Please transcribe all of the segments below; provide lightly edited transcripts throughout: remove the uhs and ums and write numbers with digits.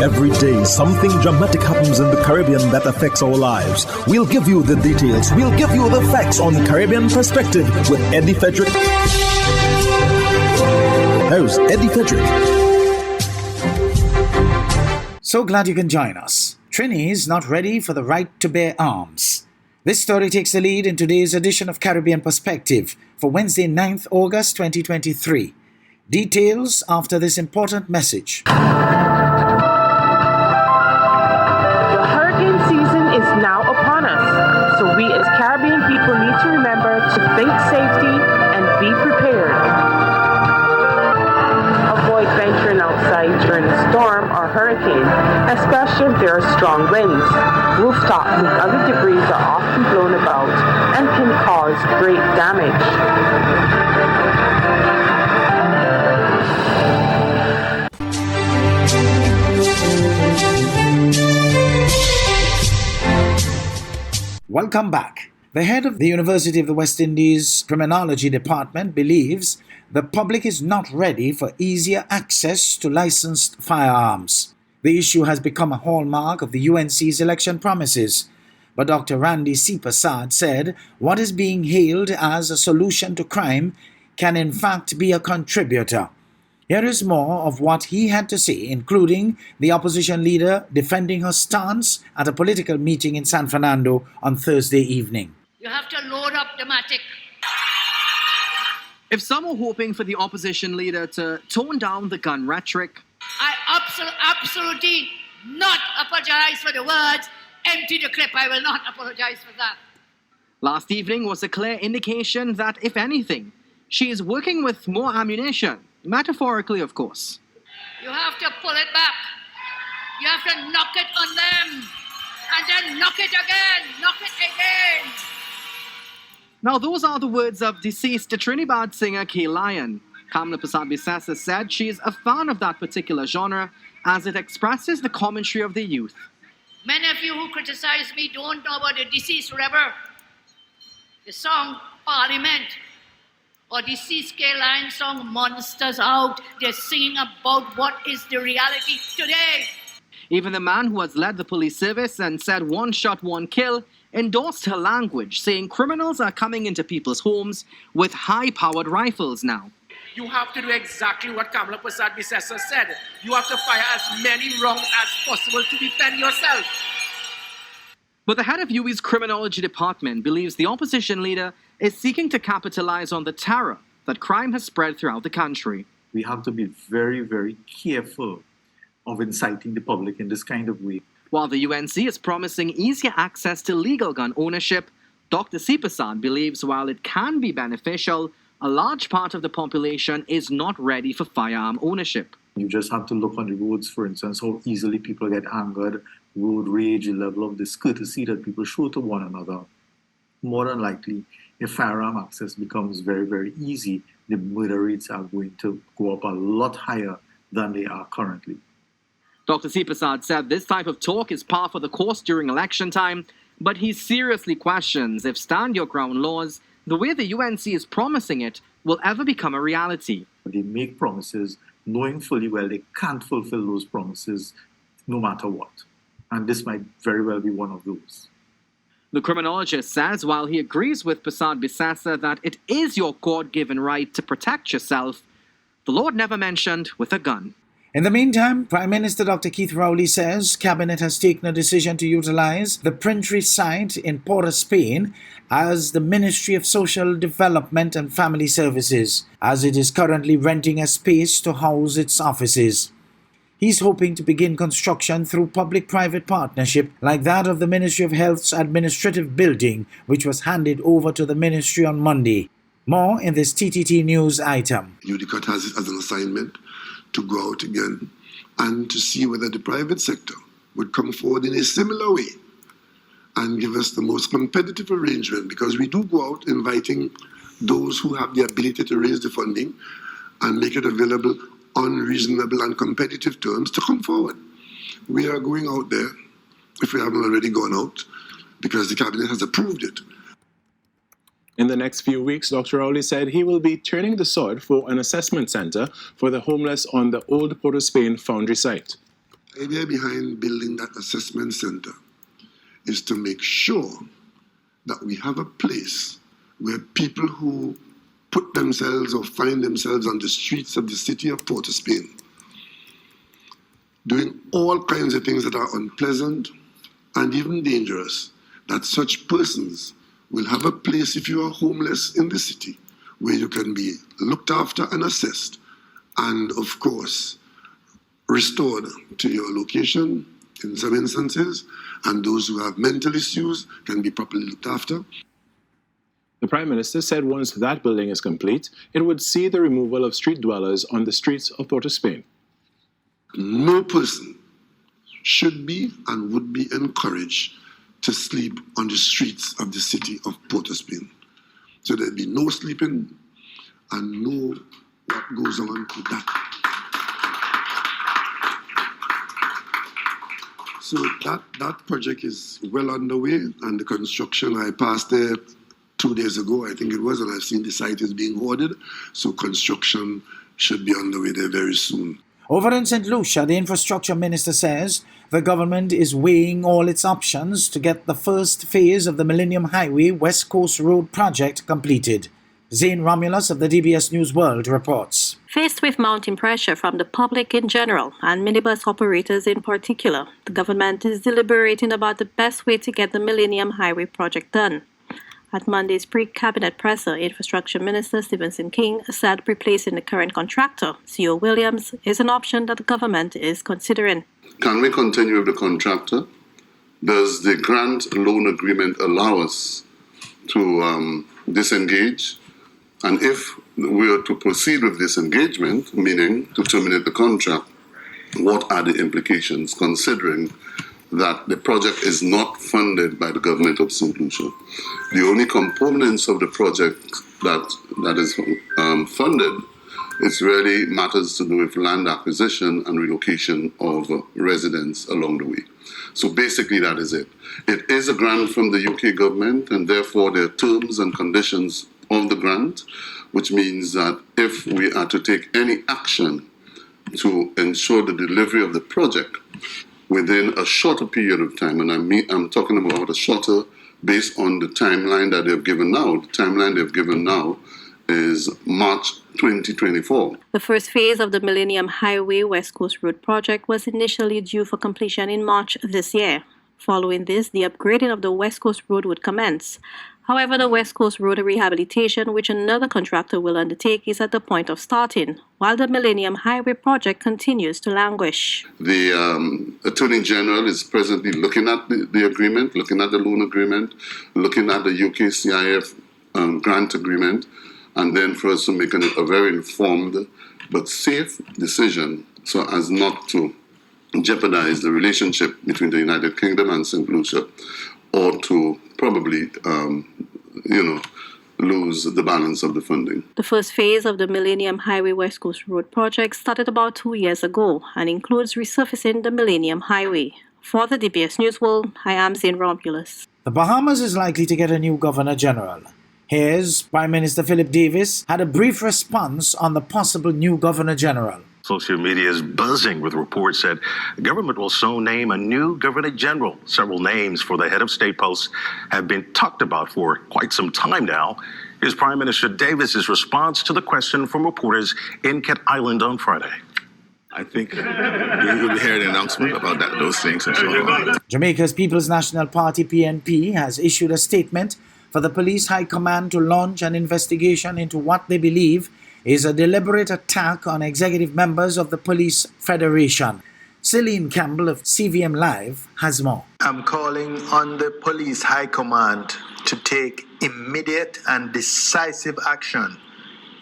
Every day, something dramatic happens in the Caribbean that affects our lives. We'll give you the details. We'll give you the facts on Caribbean Perspective with Eddie Frederick. Here's Eddie Frederick. So glad you can join us. Trini is not ready for the right to bear arms. This story takes the lead in today's edition of Caribbean Perspective for Wednesday, 9th August 2023. Details after this important message. The hurricane season is now upon us, so we as Caribbean people need to remember to think safety and be prepared. Avoid venturing outside during a storm or hurricane, especially if there are strong winds. Rooftops and other debris are often blown about and can cause great damage. Welcome back. The head of the University of the West Indies Criminology Department believes the public is not ready for easier access to licensed firearms. The issue has become a hallmark of the UNC's election promises. But Dr. Randy C. Prasad said what is being hailed as a solution to crime can in fact be a contributor. Here is more of what he had to say, including the opposition leader defending her stance at a political meeting in San Fernando on Thursday evening. You have to load up the matic. If some are hoping for the opposition leader to tone down the gun rhetoric, I absolutely not apologize for the words. Empty the clip. I will not apologize for that. last evening was a clear indication that, if anything, she is working with more ammunition, metaphorically, of course. You have to pull it back. You have to knock it on them. And then knock it again. Knock it again. Now, those are the words of deceased Trinidad singer Kay Lyon. Kamla Prasad-Bissessa said she is a fan of that particular genre as it expresses the commentary of the youth. Many of you who criticize me don't know about the deceased rapper. The song Parliament or deceased Kay Lyon song Monsters Out. They're singing about what is the reality today. Even the man who has led the police service and said one shot, one kill endorsed her language, saying criminals are coming into people's homes with high-powered rifles now. You have to do exactly what Kamla Prasad-Bissessa said. You have to fire as many rounds as possible to defend yourself. But the head of UWI's criminology department believes the opposition leader is seeking to capitalize on the terror that crime has spread throughout the country. We have to be very, very careful of inciting the public in this kind of way. While the UNC is promising easier access to legal gun ownership, Dr. C. Prasad believes while it can be beneficial, a large part of the population is not ready for firearm ownership. You just have to look on the roads, for instance, how easily people get angered, road rage, the level of discourtesy that people show to one another. More than likely, if firearm access becomes very, very easy, the murder rates are going to go up a lot higher than they are currently. Dr. C. Prasad said this type of talk is par for the course during election time, but he seriously questions if stand your ground laws, the way the UNC is promising it, will ever become a reality. They make promises knowing fully well they can't fulfill those promises no matter what. And this might very well be one of those. The criminologist says while he agrees with Prasad-Bissessa that it is your God-given right to protect yourself, the Lord never mentioned with a gun. In the meantime, Prime Minister Dr. Keith Rowley says Cabinet has taken a decision to utilize the Printry site in Port of Spain as the Ministry of Social Development and Family Services, as it is currently renting a space to house its offices. He's hoping to begin construction through public-private partnership like that of the Ministry of Health's administrative building, which was handed over to the ministry on Monday. More in this TTT News item. UDCOT has it as an assignment to go out again and to see whether the private sector would come forward in a similar way and give us the most competitive arrangement, because we do go out inviting those who have the ability to raise the funding and make it available on reasonable and competitive terms to come forward. We are going out there, if we haven't already gone out, because the Cabinet has approved it. In the next few weeks, Dr. Rowley said he will be turning the sword for an assessment center for the homeless on the old Port of Spain Foundry site. The idea behind building that assessment center is to make sure that we have a place where people who put themselves or find themselves on the streets of the city of Port of Spain doing all kinds of things that are unpleasant and even dangerous, that such persons will have a place, if you are homeless in the city, where you can be looked after and assessed, and of course, restored to your location in some instances, and those who have mental issues can be properly looked after. The Prime Minister said once that building is complete, it would see the removal of street dwellers on the streets of Port of Spain. No person should be and would be encouraged to sleep on the streets of the city of Port of Spain. So there'd be no sleeping and no what goes on with that. So that project is well underway, and the construction, I passed there 2 days ago, I think it was, and I've seen the site is being ordered, so construction should be underway there very soon. Over in St. Lucia, the infrastructure minister says the government is weighing all its options to get the first phase of the Millennium Highway West Coast Road project completed. Zane Romulus of the DBS News World reports. Faced with mounting pressure from the public in general and minibus operators in particular, the government is deliberating about the best way to get the Millennium Highway project done. At Monday's pre-cabinet presser, Infrastructure Minister Stephenson King said replacing the current contractor, CO Williams, is an option that the government is considering. Can we continue with the contractor? Does the grant loan agreement allow us to disengage? And if we are to proceed with disengagement, meaning to terminate the contract, what are the implications, considering that the project is not funded by the government of St. Lucia? The only components of the project that is funded is really matters to do with land acquisition and relocation of residents along the way. So basically that is it. It is a grant from the UK government, and therefore there are terms and conditions of the grant, which means that if we are to take any action to ensure the delivery of the project within a shorter period of time, and I'm talking about a shorter based on the timeline that they've given now. The timeline they've given now is March 2024. The first phase of the Millennium Highway West Coast Road project was initially due for completion in March this year. Following this, the upgrading of the West Coast Road would commence. However, the West Coast Road rehabilitation, which another contractor will undertake, is at the point of starting, while the Millennium Highway project continues to languish. The Attorney General is presently looking at the agreement, looking at the loan agreement, looking at the UK CIF grant agreement, and then for us to make a very informed but safe decision so as not to jeopardize the relationship between the United Kingdom and St. Lucia, or to probably, lose the balance of the funding. The first phase of the Millennium Highway West Coast Road project started about 2 years ago and includes resurfacing the Millennium Highway. For the DBS News World, I am Zane Romulus. The Bahamas is likely to get a new Governor General. Here's Prime Minister Philip Davis had a brief response on the possible new Governor General. Social media is buzzing with reports that the government will soon name a new Governor General. Several names for the head of state posts have been talked about for quite some time now. Here's Prime Minister Davis's response to the question from reporters in Cat Island on Friday. I think we will hear an announcement about those things and so on. Jamaica's People's National Party, PNP, has issued a statement for the police high command to launch an investigation into what they believe is a deliberate attack on executive members of the Police Federation. Celine Campbell of CVM Live has more. I'm calling on the Police High Command to take immediate and decisive action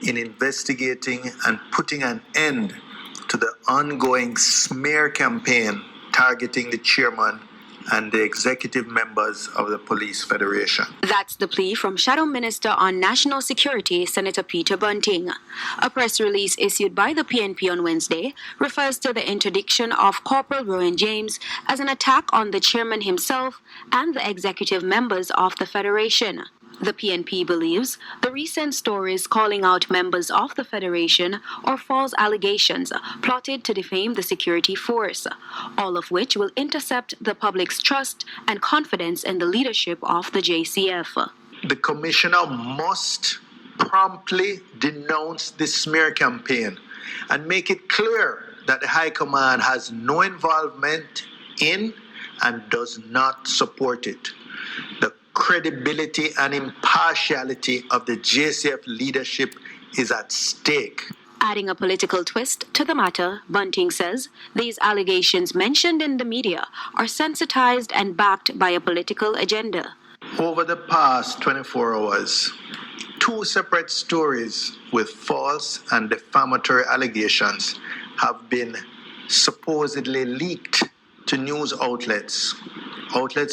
in investigating and putting an end to the ongoing smear campaign targeting the chairman and the executive members of the Police Federation. That's the plea from Shadow Minister on National Security, Senator Peter Bunting. A press release issued by the PNP on Wednesday refers to the interdiction of Corporal Rowan James as an attack on the chairman himself and the executive members of the Federation. The PNP believes the recent stories calling out members of the Federation are false allegations plotted to defame the security force, all of which will intercept the public's trust and confidence in the leadership of the JCF. The Commissioner must promptly denounce this smear campaign and make it clear that the High Command has no involvement in and does not support it. The credibility and impartiality of the JCF leadership is at stake. Adding a political twist to the matter, Bunting says these allegations mentioned in the media are sensitized and backed by a political agenda. Over the past 24 hours, 2 separate stories with false and defamatory allegations have been supposedly leaked to news outlets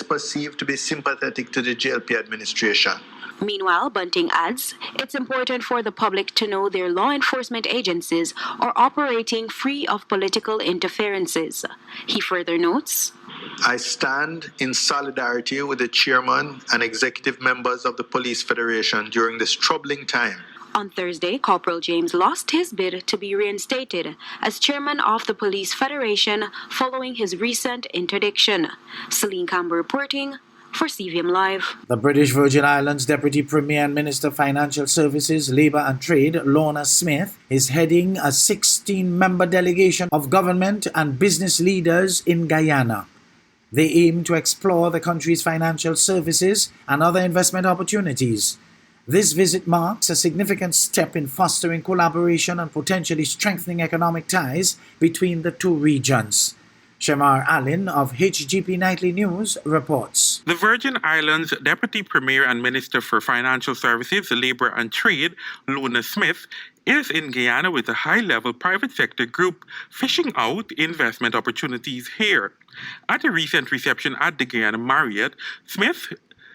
perceived to be sympathetic to the JLP administration. Meanwhile, Bunting adds, it's important for the public to know their law enforcement agencies are operating free of political interferences. He further notes, I stand in solidarity with the chairman and executive members of the Police Federation during this troubling time. On Thursday, Corporal James lost his bid to be reinstated as chairman of the Police Federation following his recent interdiction. Celine Campbell reporting for CVM Live. The British Virgin Islands Deputy Premier and Minister of Financial Services, Labour and Trade, Lorna Smith, is heading a 16-member delegation of government and business leaders in Guyana. They aim to explore the country's financial services and other investment opportunities. This visit marks a significant step in fostering collaboration and potentially strengthening economic ties between the two regions. Shamar Allen of HGP Nightly News reports. The Virgin Islands Deputy Premier and Minister for Financial Services, Labour and Trade, Lorna Smith, is in Guyana with a high-level private sector group fishing out investment opportunities here. At a recent reception at the Guyana Marriott, Smith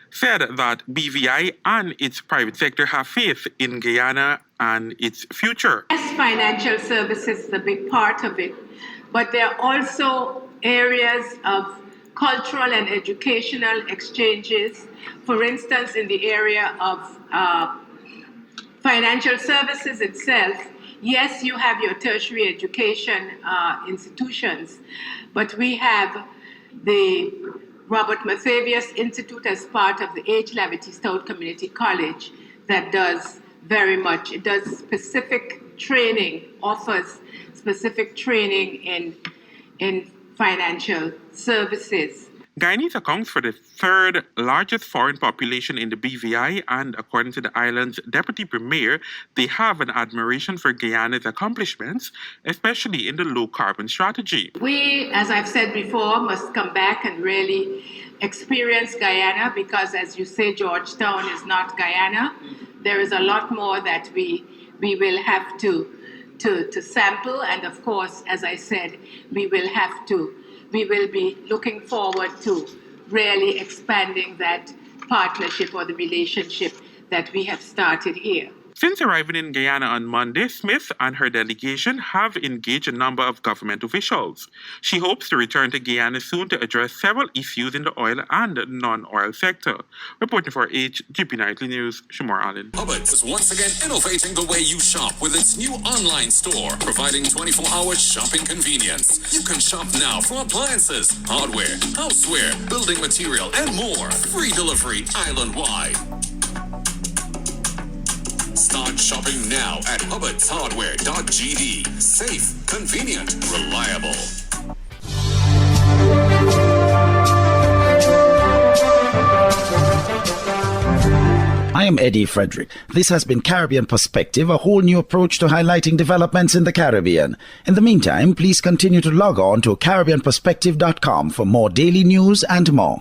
said that BVI and its private sector have faith in Guyana and its future. Yes, financial services is a big part of it, but there are also areas of cultural and educational exchanges. For instance, in the area of financial services itself, yes, you have your tertiary education institutions, but we have the Robert Mathavius Institute as part of the H. Lavity Stout Community College that does very much. It does specific training, offers specific training in financial services. Guyanese accounts for the third largest foreign population in the BVI, and according to the island's deputy premier, they have an admiration for Guyana's accomplishments, especially in the low-carbon strategy. We, as I've said before, must come back and really experience Guyana because, as you say, Georgetown is not Guyana. There is a lot more that we will have to sample, and of course, as I said, we will be looking forward to really expanding that partnership or the relationship that we have started here. Since arriving in Guyana on Monday, Smith and her delegation have engaged a number of government officials. She hopes to return to Guyana soon to address several issues in the oil and non-oil sector. Reporting for HGP Nightly News, Shamar Allen. Hubbards is once again innovating the way you shop with its new online store, providing 24-hour shopping convenience. You can shop now for appliances, hardware, houseware, building material, and more. Free delivery island-wide. Start shopping now at hubbardshardware.gd. Safe, convenient, reliable. I am Eddie Frederick. This has been Caribbean Perspective, a whole new approach to highlighting developments in the Caribbean. In the meantime, please continue to log on to CaribbeanPerspective.com for more daily news and more.